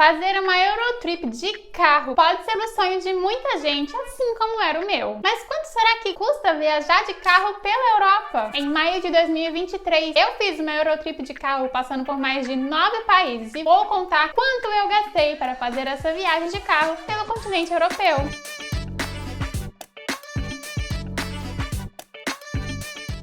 Fazer uma Eurotrip de carro pode ser o sonho de muita gente, assim como era o meu. Mas quanto será que custa viajar de carro pela Europa? Em maio de 2023, eu fiz uma Eurotrip de carro passando por mais de 9 países e vou contar quanto eu gastei para fazer essa viagem de carro pelo continente europeu.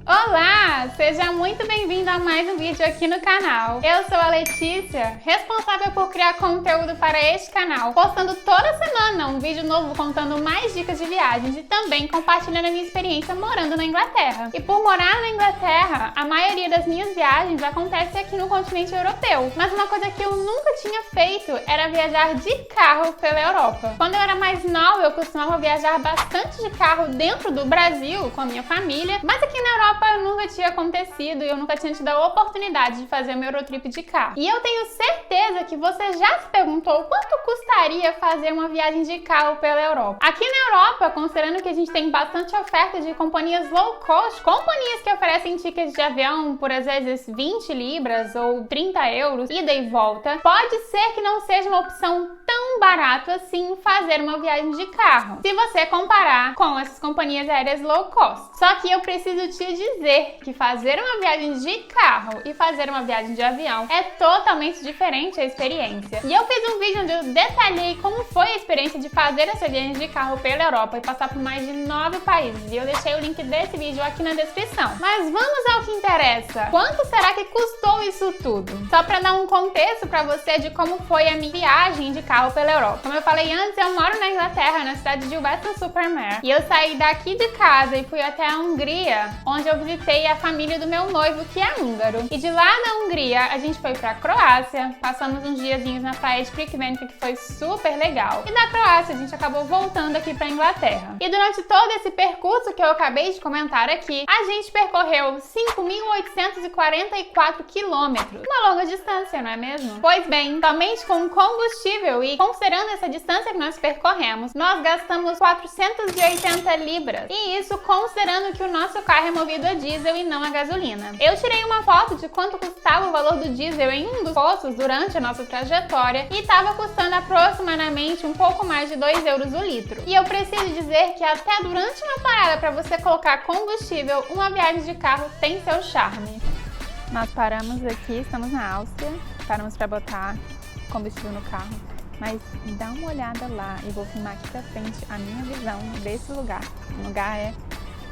Olá! Seja muito bem-vindo a mais um vídeo aqui no canal. Eu sou a Letícia, responsável por criar conteúdo para este canal, postando toda semana um vídeo novo contando mais dicas de viagens e também compartilhando a minha experiência morando na Inglaterra. E por morar na Inglaterra, a maioria das minhas viagens acontece aqui no continente europeu. Mas uma coisa que eu nunca tinha feito era viajar de carro pela Europa. Quando eu era mais nova, eu costumava viajar bastante de carro dentro do Brasil com a minha família, mas aqui na Europa nunca tinha acontecido e eu nunca tinha tido a oportunidade de fazer uma Eurotrip de carro. E eu tenho certeza que você já se perguntou quanto custaria fazer uma viagem de carro pela Europa. Aqui na Europa, considerando que a gente tem bastante oferta de companhias low cost, companhias que oferecem tickets de avião por às vezes 20 libras ou 30 euros, ida e volta, pode ser que não seja uma opção tão barato assim fazer uma viagem de carro, se você comparar com essas companhias aéreas low cost. Só que eu preciso te dizer que fazer uma viagem de carro e fazer uma viagem de avião é totalmente diferente a experiência. E eu fiz um vídeo onde eu detalhei como foi a experiência de fazer essa viagem de carro pela Europa e passar por mais de 9 países. E eu deixei o link desse vídeo aqui na descrição. Mas vamos ao que interessa. Quanto será que custou isso tudo? Só para dar um contexto para você de como foi a minha viagem de carro pela Europa. Como eu falei antes, eu moro na Inglaterra, na cidade de Weston-super-Mare. E eu saí daqui de casa e fui até a Hungria, onde eu visitei a família do meu noivo, que é húngaro. E de lá da Hungria, a gente foi pra Croácia, passamos uns diazinhos na praia de Crikvenac, que foi super legal. E da Croácia, a gente acabou voltando aqui pra Inglaterra. E durante todo esse percurso que eu acabei de comentar aqui, a gente percorreu 5.844 quilômetros. Uma longa distância, não é mesmo? Pois bem, somente com combustível e considerando essa distância que nós percorremos, nós gastamos 480 libras. E isso considerando que o nosso carro é movido a diesel e não a gasolina. Eu tirei uma foto de quanto custava o valor do diesel em um dos postos durante a nossa trajetória e estava custando aproximadamente um pouco mais de 2 euros o litro. E eu preciso dizer que até durante uma parada para você colocar combustível, uma viagem de carro tem seu charme. Nós paramos aqui, estamos na Áustria, paramos para botar combustível no carro. Mas dá uma olhada lá e vou filmar aqui pra frente a minha visão desse lugar. O lugar é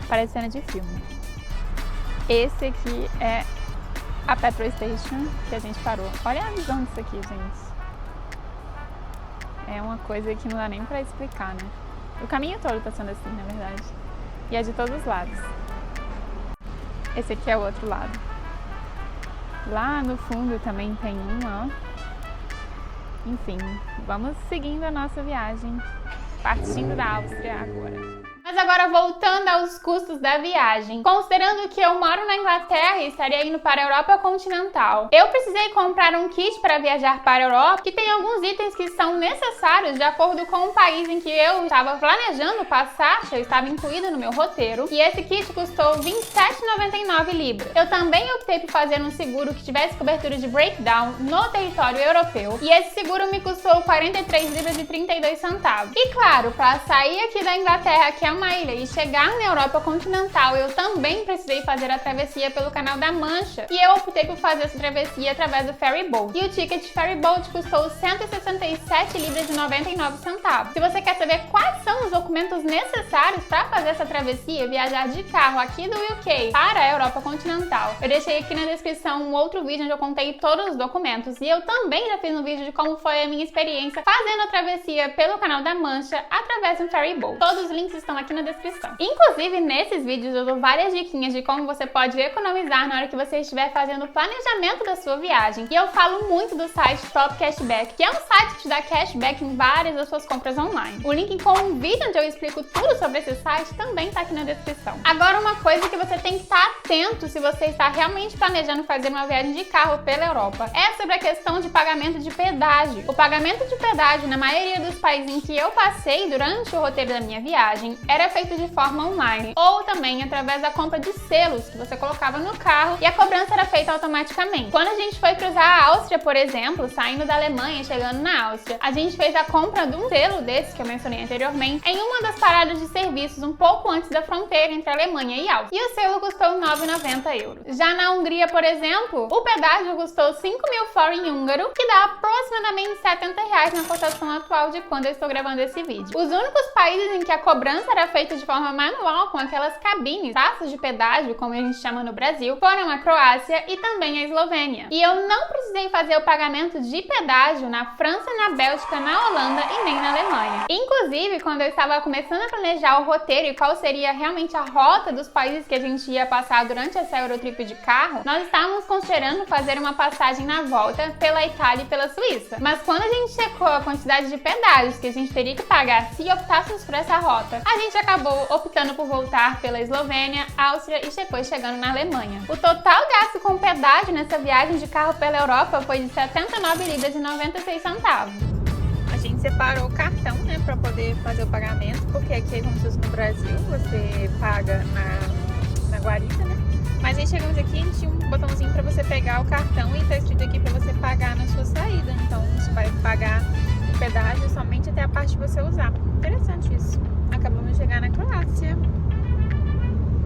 parece cena de filme. Esse aqui é a Petrol Station que a gente parou. Olha a visão disso aqui, gente. É uma coisa que não dá nem pra explicar, né? O caminho todo tá sendo assim, na verdade. E é de todos os lados. Esse aqui é o outro lado. Lá no fundo também tem um, ó. Enfim, vamos seguindo a nossa viagem, partindo da Áustria agora. Mas agora voltando aos custos da viagem, considerando que eu moro na Inglaterra e estaria indo para a Europa continental, eu precisei comprar um kit para viajar para a Europa que tem alguns itens que são necessários de acordo com o país em que eu estava planejando passar, que eu estava incluído no meu roteiro, e esse kit custou 27,99 libras. Eu também optei por fazer um seguro que tivesse cobertura de breakdown no território europeu, e esse seguro me custou 43 libras e 32 centavos. E claro, para sair aqui da Inglaterra, que é uma ilha, e chegar na Europa continental, eu também precisei fazer a travessia pelo Canal da Mancha, e eu optei por fazer essa travessia através do ferry boat. E o ticket de ferry boat custou 167 libras e 99 centavos. Se você quer saber quais são os documentos necessários para fazer essa travessia, viajar de carro aqui do UK para a Europa continental, eu deixei aqui na descrição um outro vídeo onde eu contei todos os documentos, e eu também já fiz um vídeo de como foi a minha experiência fazendo a travessia pelo Canal da Mancha através do ferry boat. Todos os links estão aqui na descrição. Inclusive, nesses vídeos eu dou várias diquinhas de como você pode economizar na hora que você estiver fazendo o planejamento da sua viagem. E eu falo muito do site Top Cashback, que é um site que te dá cashback em várias das suas compras online. O link com um vídeo onde eu explico tudo sobre esse site também tá aqui na descrição. Agora, uma coisa que você tem que estar atento se você está realmente planejando fazer uma viagem de carro pela Europa é sobre a questão de pagamento de pedágio. O pagamento de pedágio na maioria dos países em que eu passei durante o roteiro da minha viagem era feito de forma online, ou também através da compra de selos que você colocava no carro e a cobrança era feita automaticamente. Quando a gente foi cruzar a Áustria, por exemplo, saindo da Alemanha e chegando na Áustria, a gente fez a compra de um selo desse que eu mencionei anteriormente em uma das paradas de serviços um pouco antes da fronteira entre a Alemanha e a Áustria. E o selo custou 9,90 euros. Já na Hungria, por exemplo, o pedágio custou 5.000 forint húngaro, que dá aproximadamente 70 reais na cotação atual de quando eu estou gravando esse vídeo. Os únicos países em que a cobrança era feita de forma manual, com aquelas cabines, taças de pedágio, como a gente chama no Brasil, foram a Croácia e também a Eslovênia. E eu não precisei fazer o pagamento de pedágio na França, na Bélgica, na Holanda e nem na Alemanha. Inclusive, quando eu estava começando a planejar o roteiro e qual seria realmente a rota dos países que a gente ia passar durante essa Eurotrip de carro, nós estávamos considerando fazer uma passagem na volta pela Itália e pela Suíça. Mas quando a gente checou a quantidade de pedágios que a gente teria que pagar se optássemos por essa rota, a gente acabou optando por voltar pela Eslovênia, Áustria e depois chegando na Alemanha. O total gasto com pedágio nessa viagem de carro pela Europa foi de 79 libras e 96 centavos. A gente separou o cartão, né, para poder fazer o pagamento, porque aqui, como se fosse no Brasil, você paga na guarita, né? Mas aí chegamos aqui e tinha um botãozinho para você pegar o cartão e tá escrito aqui para você pagar na sua saída. Então você vai pagar o pedágio somente até a parte que você usar. Interessante isso. Acabamos de chegar na Croácia.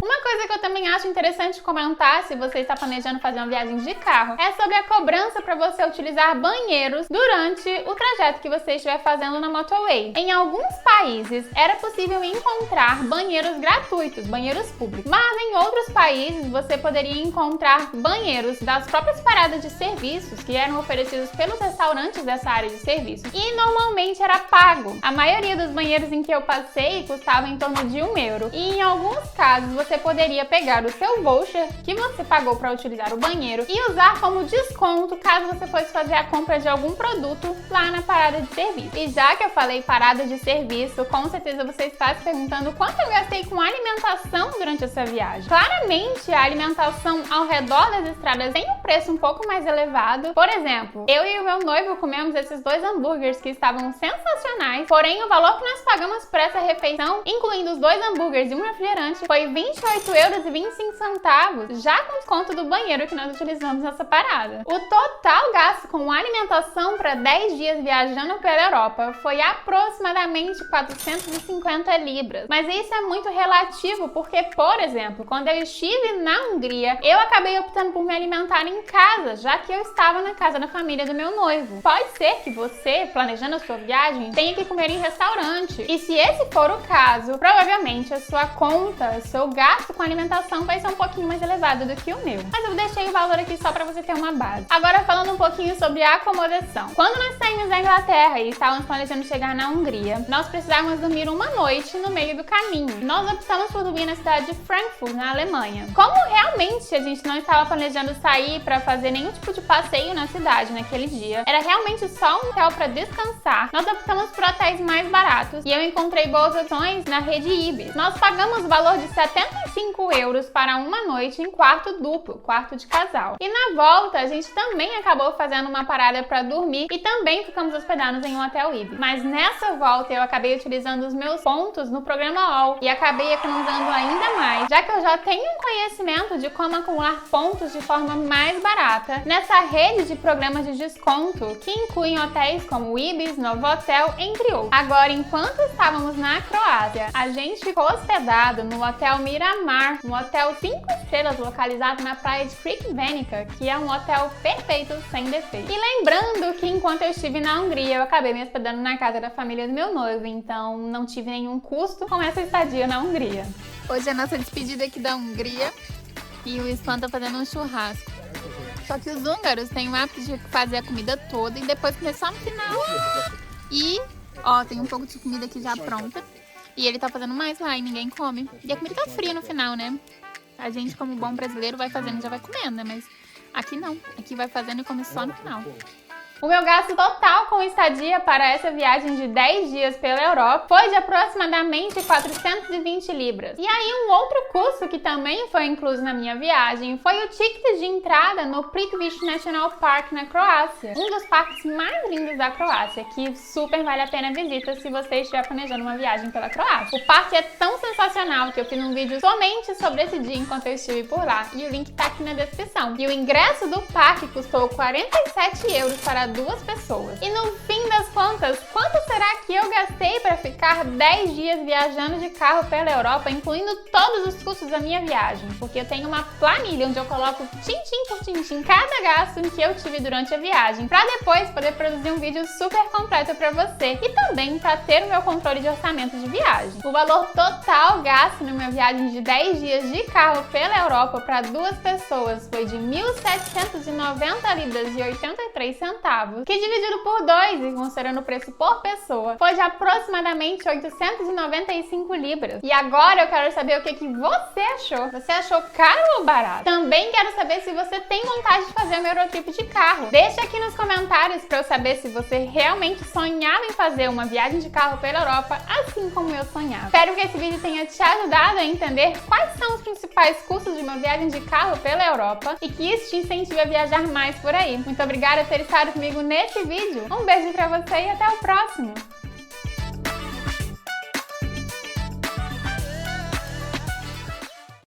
Uma coisa que eu também acho interessante comentar, se você está planejando fazer uma viagem de carro, é sobre a cobrança para você utilizar banheiros durante o trajeto que você estiver fazendo na motorway. Em alguns países era possível encontrar banheiros gratuitos, banheiros públicos, mas em outros países você poderia encontrar banheiros das próprias paradas de serviços que eram oferecidos pelos restaurantes dessa área de serviço e normalmente era pago. A maioria dos banheiros em que eu passei custava em torno de €1 e em alguns casos você poderia pegar o seu voucher que você pagou para utilizar o banheiro e usar como desconto caso você fosse fazer a compra de algum produto lá na parada de serviço. E já que eu falei parada de serviço, com certeza você está se perguntando quanto eu gastei com alimentação durante essa viagem. Claramente, a alimentação ao redor das estradas tem um preço um pouco mais elevado. Por exemplo, eu e o meu noivo comemos esses 2 hambúrgueres que estavam sensacionais, porém o valor que nós pagamos por essa refeição, incluindo os 2 hambúrgueres e um refrigerante, foi €28,25, já com desconto do banheiro que nós utilizamos nessa parada. O total gasto com alimentação para 10 dias viajando pela Europa foi aproximadamente 450 libras. Mas isso é muito relativo porque, por exemplo, quando eu estive na Hungria, eu acabei optando por me alimentar em casa, já que eu estava na casa da família do meu noivo. Pode ser que você, planejando a sua viagem, tenha que comer em restaurante. E se esse for o caso, provavelmente a sua conta, o seu gasto com alimentação vai ser um pouquinho mais elevado do que o meu. Mas eu deixei o valor aqui só para você ter uma base. Agora falando um pouquinho sobre a acomodação. Quando nós saímos da Inglaterra e estávamos planejando chegar na Hungria, nós precisávamos dormir uma noite no meio do caminho. Nós optamos por dormir na cidade de Frankfurt, na Alemanha. Como realmente a gente não estava planejando sair para fazer nenhum tipo de passeio na cidade naquele dia, era realmente só um hotel para descansar, nós optamos por hotéis mais baratos e eu encontrei boas opções na rede Ibis. Nós pagamos o valor de 75 euros para uma noite em quarto duplo, quarto de casal. E na volta, a gente também acabou fazendo uma parada para dormir e também ficamos hospedados em um hotel Ibis. Mas nessa volta, eu acabei utilizando os meus pontos no programa All e acabei economizando ainda mais, já que eu já tenho um conhecimento de como acumular pontos de forma mais barata nessa rede de programas de desconto que incluem hotéis como o Ibis, Novotel, entre outros. Agora, enquanto estávamos na Croácia, a gente ficou hospedado no Hotel Miramar, um hotel 5 estrelas localizado na praia de Crikvenica, que é um hotel perfeito, sem defeito. E lembrando que enquanto eu estive na Hungria, eu acabei me hospedando na casa da família do meu noivo, então não tive nenhum custo com essa estadia na Hungria. Hoje é a nossa despedida aqui da Hungria e o Span tá fazendo um churrasco. Só que os húngaros têm o hábito de fazer a comida toda e depois comer só no final. E, ó, tem um pouco de comida aqui já pronta. E ele tá fazendo mais lá e ninguém come. E a comida tá fria no final, né? A gente, como bom brasileiro, vai fazendo e já vai comendo, né? Mas aqui não. Aqui vai fazendo e come só no final. O meu gasto total com estadia para essa viagem de 10 dias pela Europa foi de aproximadamente 420 libras. E aí um outro custo que também foi incluso na minha viagem foi o ticket de entrada no Prikvic National Park na Croácia, um dos parques mais lindos da Croácia, que super vale a pena a visita se você estiver planejando uma viagem pela Croácia. O parque é tão sensacional que eu fiz um vídeo somente sobre esse dia enquanto eu estive por lá, e o link tá aqui na descrição. E o ingresso do parque custou 47 euros para 2 pessoas. E no fim das contas, quanto será que eu gastei para ficar 10 dias viajando de carro pela Europa, incluindo todos os custos da minha viagem? Porque eu tenho uma planilha onde eu coloco tintim por tintim cada gasto que eu tive durante a viagem, para depois poder produzir um vídeo super completo para você e também para ter o meu controle de orçamento de viagem. O valor total gasto na minha viagem de 10 dias de carro pela Europa para 2 pessoas foi de 1.790 libras e 83 centavos, que dividido por 2 e considerando o preço por pessoa, foi de aproximadamente 895 libras. E agora eu quero saber o que você achou. Você achou caro ou barato? Também quero saber se você tem vontade de fazer uma Eurotrip de carro. Deixa aqui nos comentários para eu saber se você realmente sonhava em fazer uma viagem de carro pela Europa, assim como eu sonhava. Espero que esse vídeo tenha te ajudado a entender quais são os principais custos de uma viagem de carro pela Europa e que isso te incentive a viajar mais por aí. Muito obrigada por ter estado comigo nesse vídeo. Um beijo pra você e até o próximo!